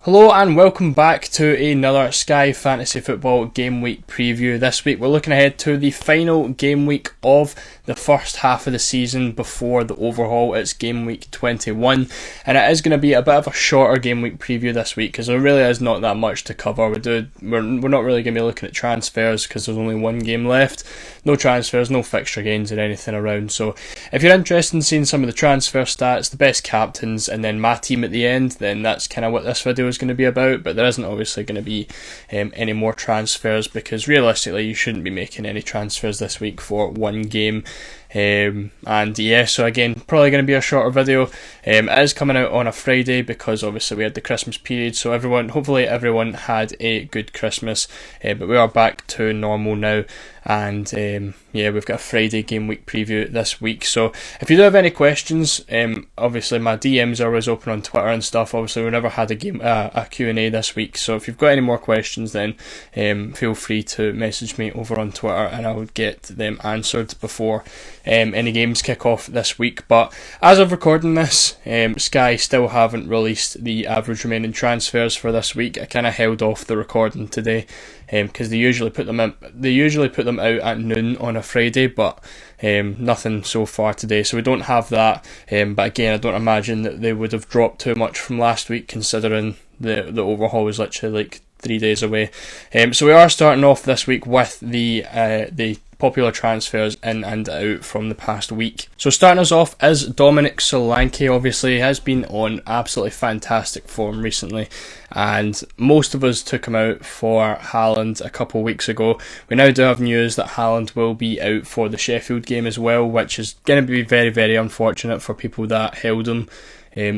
Hello and welcome back to another Sky Fantasy Football Game Week preview. This week we're looking ahead to the final game week of the first half of the season before the overhaul. It's Game Week 21 and it is going to be a bit of a shorter Game Week preview this week because there really is not that much to cover. We're not really going to be looking at transfers because there's only one game left. No transfers, no fixture gains or anything around. So if you're interested in seeing some of the transfer stats, the best captains and then my team at the end, then that's kind of what this video is going to be about. But there isn't obviously going to be any more transfers because realistically you shouldn't be making any transfers this week for one game. And yeah, so again, probably going to be a shorter video. It is coming out on a Friday because obviously we had the Christmas period, so hopefully everyone had a good Christmas, but we are back to normal now. And yeah, we've got a Friday game week preview this week. So if you do have any questions, obviously my DMs are always open on Twitter and stuff. Obviously we never had a Q&A this week, so if you've got any more questions, then feel free to message me over on Twitter and I'll get them answered before any games kick off this week. But as of recording this, Sky still haven't released the average remaining transfers for this week. I kind of held off the recording today because they usually put them out at noon on a Friday, but nothing so far today, so we don't have that. But again, I don't imagine that they would have dropped too much from last week, considering the overhaul was literally like 3 days away. So we are starting off this week with the popular transfers in and out from the past week. So starting us off is Dominic Solanke. Obviously he has been on absolutely fantastic form recently, and most of us took him out for Haaland a couple of weeks ago. We now do have news that Haaland will be out for the Sheffield game as well, which is going to be very, very unfortunate for people that held him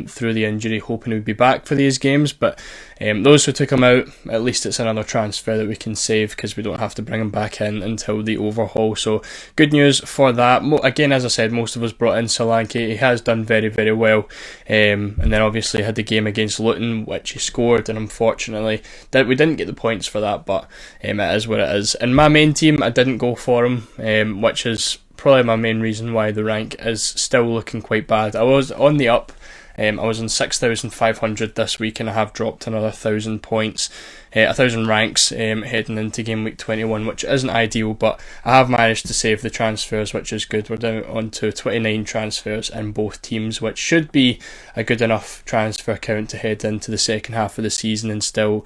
through the injury, hoping he would be back for these games. But those who took him out, at least it's another transfer that we can save because we don't have to bring him back in until the overhaul. So good news for that. Again, as I said, most of us brought in Solanke. He has done very, very well. And then obviously had the game against Luton, which he scored, and unfortunately we didn't get the points for that, but it is what it is. In my main team, I didn't go for him, which is probably my main reason why the rank is still looking quite bad. I was on the up. I was on 6,500 this week and I have dropped another 1,000 points, 1,000 ranks heading into game week 21, which isn't ideal, but I have managed to save the transfers, which is good. We're down on to 29 transfers in both teams, which should be a good enough transfer count to head into the second half of the season and still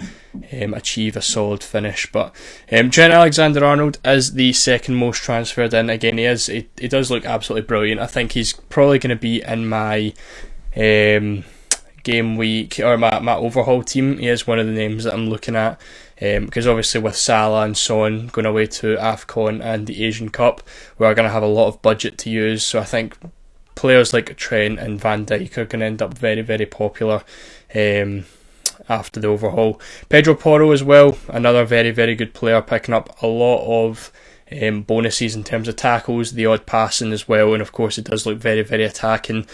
achieve a solid finish. But Trent Alexander-Arnold is the second most transferred in. Again, he does look absolutely brilliant. I think he's probably going to be in my game week or my overhaul team. He is one of the names that I'm looking at because obviously with Salah and Son going away to AFCON and the Asian Cup, we are going to have a lot of budget to use, so I think players like Trent and Van Dijk are going to end up very, very popular after the overhaul. Pedro Porro as well, another very, very good player, picking up a lot of bonuses in terms of tackles, the odd passing as well, and of course it does look very, very attacking.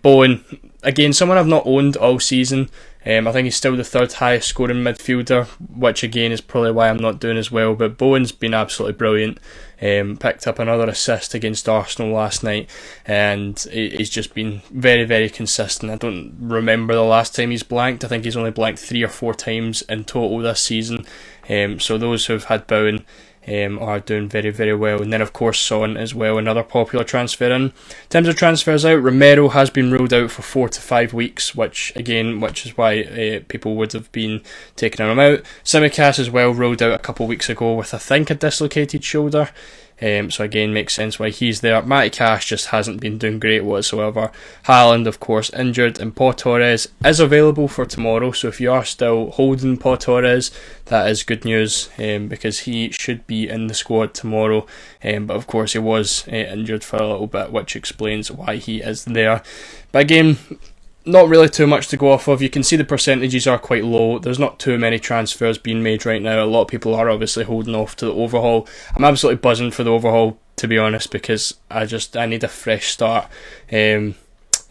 Bowen, again, someone I've not owned all season. I think he's still the third highest scoring midfielder, which again is probably why I'm not doing as well, but Bowen's been absolutely brilliant. Picked up another assist against Arsenal last night, and he's just been very, very consistent. I don't remember the last time he's blanked. I think he's only blanked 3 or 4 times in total this season. So those who have had Bowen are doing very, very well. And then of course Son as well, another popular transfer in. In terms of transfers out, Romero has been ruled out for 4 to 5 weeks, which is why people would have been taking him out. Tsimikas as well, ruled out a couple of weeks ago with I think a dislocated shoulder. So again, makes sense why he's there. Matty Cash just hasn't been doing great whatsoever. Haaland, of course, injured, and Paul Torres is available for tomorrow. So if you are still holding Paul Torres, that is good news because he should be in the squad tomorrow. But of course, he was injured for a little bit, which explains why he is there. But again, not really too much to go off of. You can see the percentages are quite low. There's not too many transfers being made right now. A lot of people are obviously holding off to the overhaul. I'm absolutely buzzing for the overhaul, to be honest, because I need a fresh start. You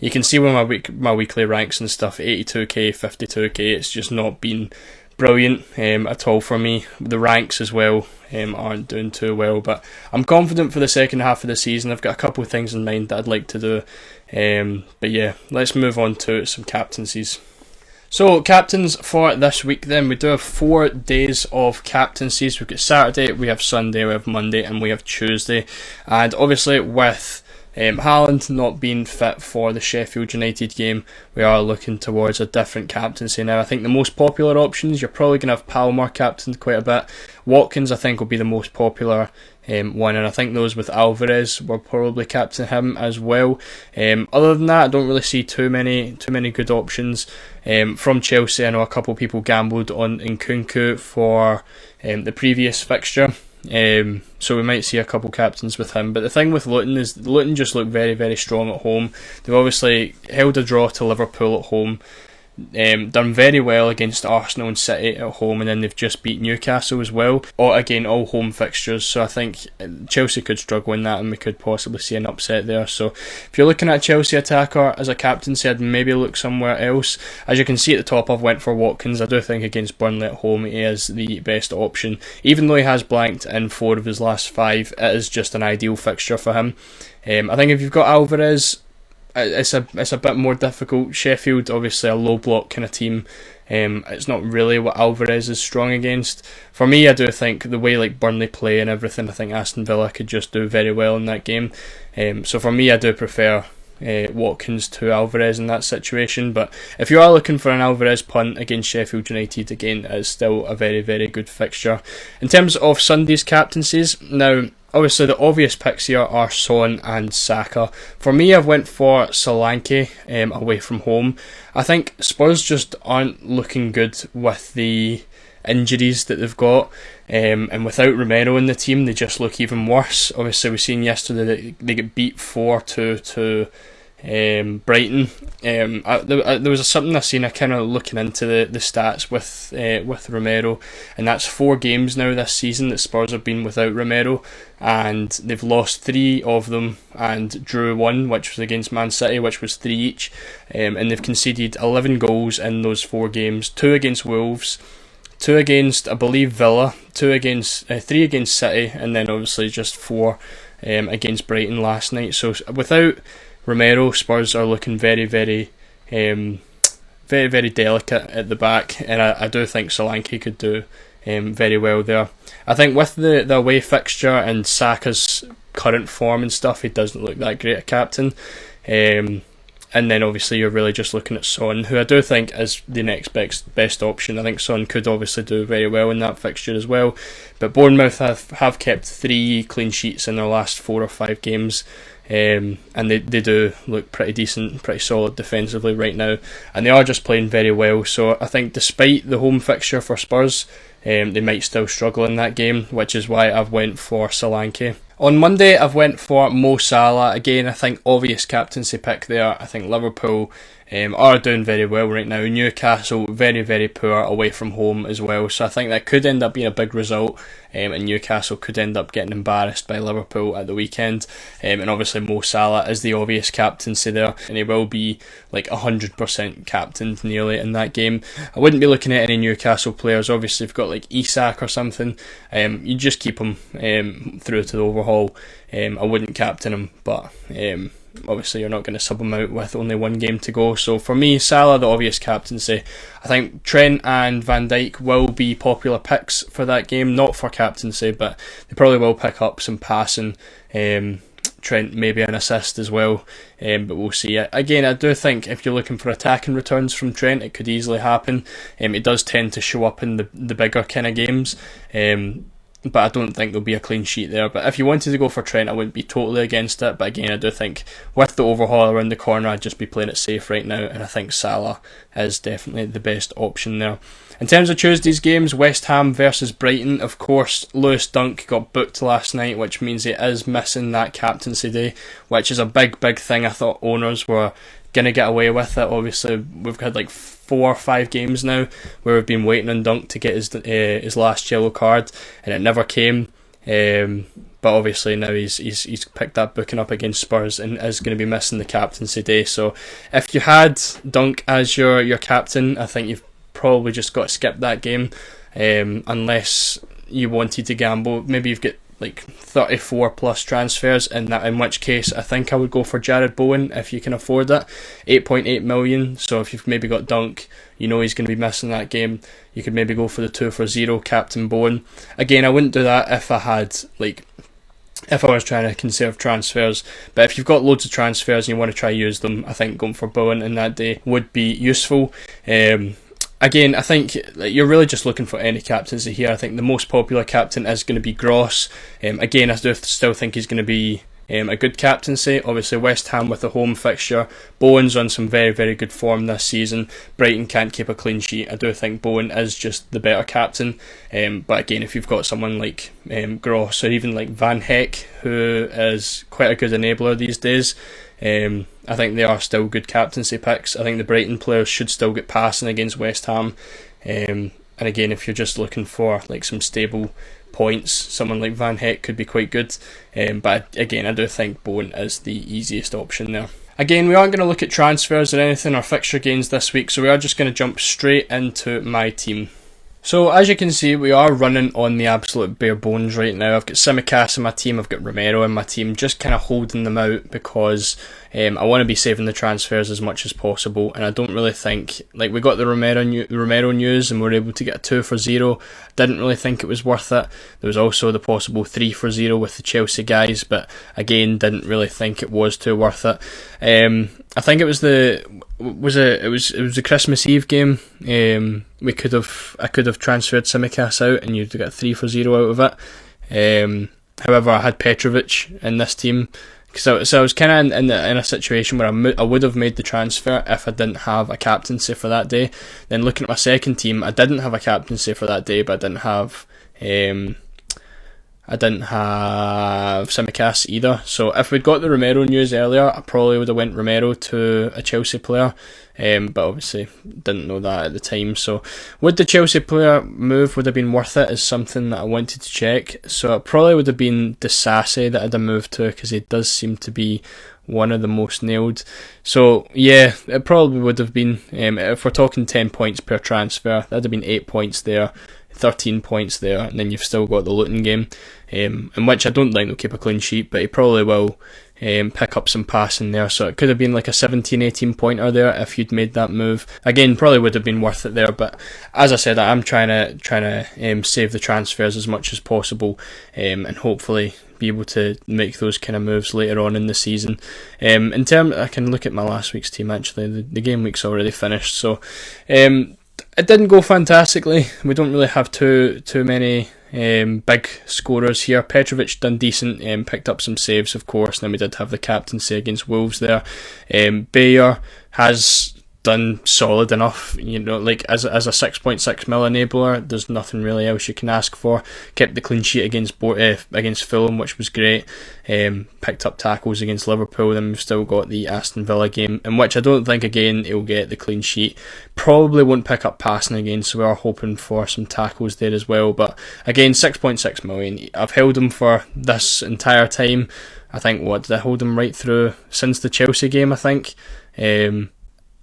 can see with my weekly ranks and stuff, 82k, 52k, it's just not been brilliant at all for me. The ranks as well aren't doing too well, but I'm confident for the second half of the season. I've got a couple of things in mind that I'd like to do. But yeah, let's move on to some captaincies. So, captains for this week then, we do have 4 days of captaincies. We've got Saturday, we have Sunday, we have Monday, and we have Tuesday. And obviously with Haaland not being fit for the Sheffield United game, we are looking towards a different captaincy now. I think the most popular options, you're probably going to have Palmer captained quite a bit. Watkins, I think, will be the most popular one, and I think those with Alvarez will probably captain him as well. Other than that, I don't really see too many good options. From Chelsea, I know a couple of people gambled on Nkunku for the previous fixture. So we might see a couple captains with him, but the thing with Luton is Luton just look very, very strong at home. They've obviously held a draw to Liverpool at home, done very well against Arsenal and City at home, and then they've just beat Newcastle as well. Again, all home fixtures, so I think Chelsea could struggle in that and we could possibly see an upset there. So if you're looking at a Chelsea attacker as a captaincy, I'd maybe look somewhere else. As you can see at the top, I've went for Watkins. I do think against Burnley at home he is the best option. Even though he has blanked in 4 of his last 5, it is just an ideal fixture for him. I think if you've got Alvarez, it's a bit more difficult. Sheffield, obviously a low block kind of team. It's not really what Alvarez is strong against. For me, I do think the way like Burnley play and everything, I think Aston Villa could just do very well in that game. So for me, I do prefer Watkins to Alvarez in that situation. But if you are looking for an Alvarez punt against Sheffield United, again, it's still a very, very good fixture. In terms of Sunday's captaincies, now obviously the obvious picks here are Son and Saka. For me, I've went for Solanke away from home. I think Spurs just aren't looking good with the injuries that they've got, and without Romero in the team, they just look even worse. Obviously, we've seen yesterday that they get beat 4-2 to Brighton. There was something I seen. I kind of looking into the stats with Romero, and that's 4 games now this season that Spurs have been without Romero, and they've lost 3 of them and drew 1, which was against Man City, which was 3 each, and they've conceded 11 goals in those 4 games: 2 against Wolves, 2 against, I believe, Villa, 3 against City, and then obviously just 4 against Brighton last night. So without Romero, Spurs are looking very, very, very, very delicate at the back, and I do think Solanke could do very well there. I think with the away fixture and Saka's current form and stuff, he doesn't look that great a captain. And then obviously you're really just looking at Son, who I do think is the next best option. I think Son could obviously do very well in that fixture as well. But Bournemouth have kept 3 clean sheets in their last 4 or 5 games. And they do look pretty decent, pretty solid defensively right now, and they are just playing very well. So I think despite the home fixture for Spurs, they might still struggle in that game, which is why I've went for Solanke. On Monday, I've went for Mo Salah. Again, I think obvious captaincy pick there. I think Liverpool are doing very well right now. Newcastle, very, very poor away from home as well. So I think that could end up being a big result, and Newcastle could end up getting embarrassed by Liverpool at the weekend. And obviously Mo Salah is the obvious captaincy there, and he will be like 100% captained nearly in that game. I wouldn't be looking at any Newcastle players. Obviously, if you've got like Isak or something, you just keep him through to the overhaul. I wouldn't captain him, but obviously you're not going to sub him out with only 1 game to go. So for me, Salah, the obvious captaincy. I think Trent and Van Dijk will be popular picks for that game, not for captaincy, but they probably will pick up some passing. Trent maybe an assist as well, but we'll see. Again, I do think if you're looking for attacking returns from Trent, it could easily happen. It does tend to show up in the bigger kind of games, but I don't think there'll be a clean sheet there. But if you wanted to go for Trent, I wouldn't be totally against it. But again, I do think with the overhaul around the corner, I'd just be playing it safe right now, and I think Salah is definitely the best option there. In terms of Tuesday's games, West Ham versus Brighton, of course, Lewis Dunk got booked last night, which means he is missing that captaincy day, which is a big thing. I thought owners were going to get away with it. Obviously, we've had like 4 or 5 games now where we've been waiting on Dunk to get his last yellow card, and it never came. But obviously now he's picked that booking up against Spurs and is going to be missing the captaincy day. So if you had Dunk as your captain, I think you've probably just got to skip that game, unless you wanted to gamble. Maybe you've got like 34 plus transfers, in which case I think I would go for Jared Bowen if you can afford it. 8.8 million, so if you've maybe got Dunk, you know he's going to be missing that game, you could maybe go for the 2 for 0 Captain Bowen. Again, I wouldn't do that if I was trying to conserve transfers, but if you've got loads of transfers and you want to try use them, I think going for Bowen in that day would be useful. Again, I think you're really just looking for any captaincy here. I think the most popular captain is going to be Gross. Again, I do still think he's going to be a good captaincy. Obviously, West Ham with a home fixture. Bowen's on some very, very good form this season. Brighton can't keep a clean sheet. I do think Bowen is just the better captain. But again, if you've got someone like Gross or even like Van Heck, who is quite a good enabler these days, I think they are still good captaincy picks. I think the Brighton players should still get passing against West Ham. And again, if you're just looking for like some stable points, someone like Van Heck could be quite good. But again, I do think Bowen is the easiest option there. Again, we aren't going to look at transfers or anything or fixture gains this week, so we are just going to jump straight into my team. So as you can see, we are running on the absolute bare bones right now. I've got Tsimikas in my team, I've got Romero in my team, just kind of holding them out because I want to be saving the transfers as much as possible, and I don't really think, like, we got the Romero news and we were able to get a 2 for 0. Didn't really think it was worth it. There was also the possible 3 for 0 with the Chelsea guys, but again, didn't really think it was too worth it. I think it was the Christmas Eve game. I could have transferred Tsimikas out and you'd get 3 for 0 out of it. However, I had Petrovic in this team, so I was kind of in a situation where I would have made the transfer if I didn't have a captaincy for that day. Then looking at my second team, I didn't have a captaincy for that day, but I didn't have Tsimikas either. So if we'd got the Romero news earlier, I probably would have went Romero to a Chelsea player. But obviously didn't know that at the time. So would the Chelsea player move would have been worth it is something that I wanted to check. So it probably would have been Disasi that I'd have moved to, because he does seem to be one of the most nailed. So yeah, it probably would have been, if we're talking 10 points per transfer, that'd have been 8 points there, 13 points there, and then you've still got the Luton game, in which I don't think they'll keep a clean sheet, but he probably will pick up some passing there. So it could have been like a 17-18 pointer there if you'd made that move. Again, probably would have been worth it there, but as I said, I'm trying to save the transfers as much as possible, and hopefully be able to make those kind of moves later on in the season. I can look at my last week's team actually. The game week's already finished, so it didn't go fantastically. We don't really have too many big scorers here. Petrovic done decent, picked up some saves of course, and then we did have the captaincy against Wolves there. Bayer has done solid enough, like as a 6.6 mil enabler. There's nothing really else you can ask for. Kept the clean sheet against Fulham, which was great. Picked up tackles against Liverpool. Then we've still got the Aston Villa game, in which I don't think again he'll get the clean sheet. Probably won't pick up passing again, so we are hoping for some tackles there as well. But again, 6.6 million. I've held him for this entire time. I think did I hold him right through since the Chelsea game, I think.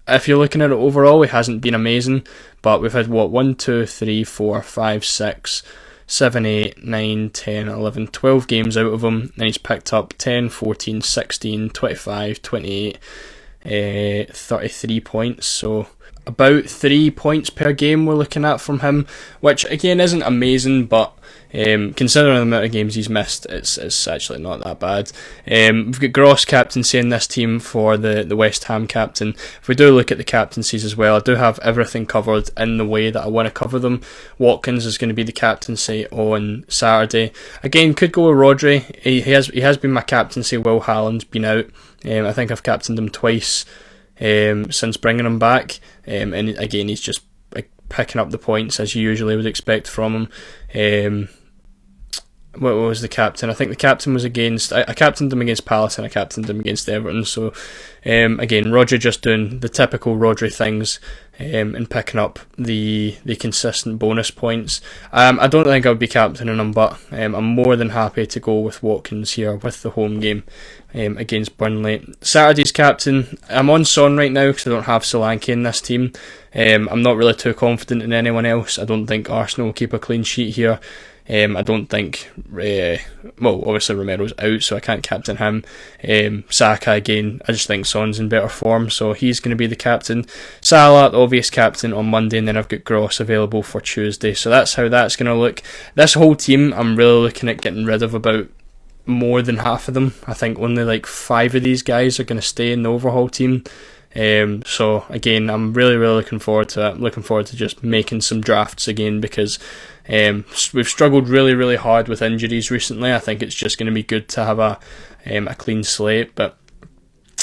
If you're looking at it overall, he hasn't been amazing, but we've had 1, 2, 3, 4, 5, 6, 7, 8, 9, 10, 11, 12 games out of him, and he's picked up 10, 14, 16, 25, 28, 33 points, so about 3 points per game we're looking at from him, which again isn't amazing, but considering the amount of games he's missed, it's actually not that bad. We've got Gross captaincy in this team for the West Ham captain. If we do look at the captaincies as well, I do have everything covered in the way that I want to cover them. Watkins is going to be the captaincy on Saturday. Again, could go with Rodri. He has been my captaincy while Haaland's been out. I think I've captained him twice since bringing him back, and again he's just picking up the points as you usually would expect from him. What was the captain? I think the captain was against, I captained him against Palace and I captained him against Everton. So again, Rodri just doing the typical Rodri things, and picking up the consistent bonus points. I don't think I would be captaining him, but I'm more than happy to go with Watkins here with the home game. against Burnley. Saturday's captain, I'm on Son right now because I don't have Solanke in this team. I'm not really too confident in anyone else. I don't think Arsenal will keep a clean sheet here. I don't think, obviously Romero's out, so I can't captain him. Saka again, I just think Son's in better form, so he's going to be the captain. Salah, the obvious captain on Monday, and then I've got Gross available for Tuesday. So that's how that's going to look. This whole team, I'm really looking at getting rid of about more than half of them. I think only like 5 of these guys are going to stay in the overhaul team. So again, I'm really looking forward to it. Looking forward to just making some drafts again, because we've struggled really hard with injuries recently. I think it's just going to be good to have a clean slate. But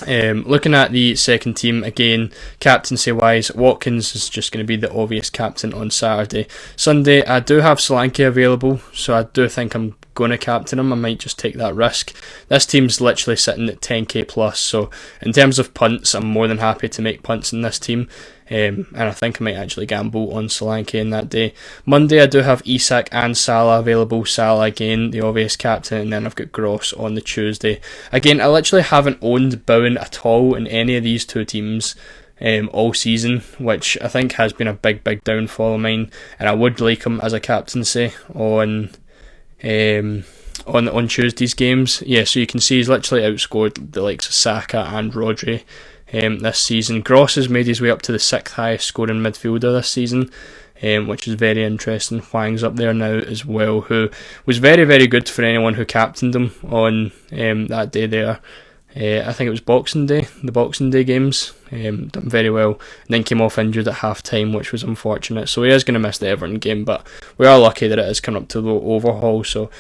looking at the second team again, captaincy wise, Watkins is just going to be the obvious captain on Saturday. Sunday, I do have Solanke available, so I do think I'm going to captain him. I might just take that risk. This team's literally sitting at 10k plus, so in terms of punts, I'm more than happy to make punts in this team. And I think I might actually gamble on Solanke in that day. Monday, I do have Isak and Salah available. Salah again, the obvious captain, and then I've got Gross on the Tuesday. Again, I literally haven't owned Bowen at all in any of these two teams all season, which I think has been a big downfall of mine, and I would like him as a captaincy on Tuesday's games. Yeah, so you can see he's literally outscored the likes of Saka and Rodri this season. Gross has made his way up to the 6th highest scoring midfielder this season, which is very interesting. Hwang's up there now as well, who was very good for anyone who captained him on that day there. I think it was Boxing Day, the Boxing Day games. Done very well, and then came off injured at half time, which was unfortunate. So he is going to miss the Everton game, but we are lucky that it is coming up to the overhaul. So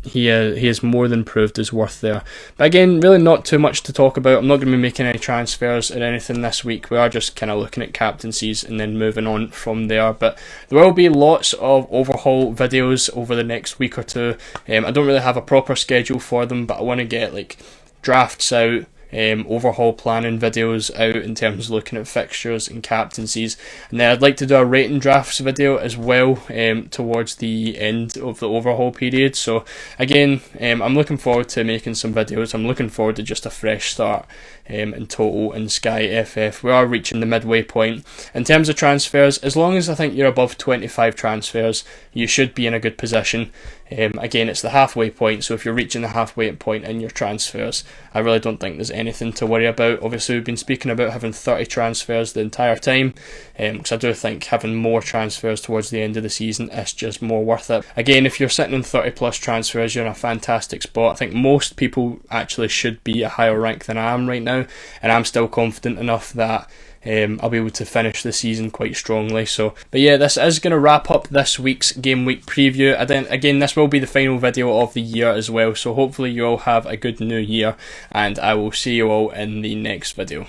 he has more than proved his worth there. But again, really not too much to talk about. I'm not going to be making any transfers or anything this week. We are just kind of looking at captaincies and then moving on from there. But there will be lots of overhaul videos over the next week or two. I don't really have a proper schedule for them, but I want to get like drafts out, overhaul planning videos out in terms of looking at fixtures and captaincies, and then I'd like to do a rating drafts video as well towards the end of the overhaul period. So again, I'm looking forward to making some videos. I'm looking forward to just a fresh start in total in Sky FF. We are reaching the midway point in terms of transfers. As long as I think you're above 25 transfers, you should be in a good position. Again, it's the halfway point, so if you're reaching the halfway point in your transfers, I really don't think there's anything to worry about. Obviously, we've been speaking about having 30 transfers the entire time, because I do think having more transfers towards the end of the season is just more worth it. Again, if you're sitting on 30 plus transfers, you're in a fantastic spot. I think most people actually should be a higher rank than I am right now, and I'm still confident enough that I'll be able to finish the season quite strongly. But yeah, this is going to wrap up this week's Game Week preview. Again, this will be the final video of the year as well, so hopefully you all have a good new year, and I will see you all in the next video.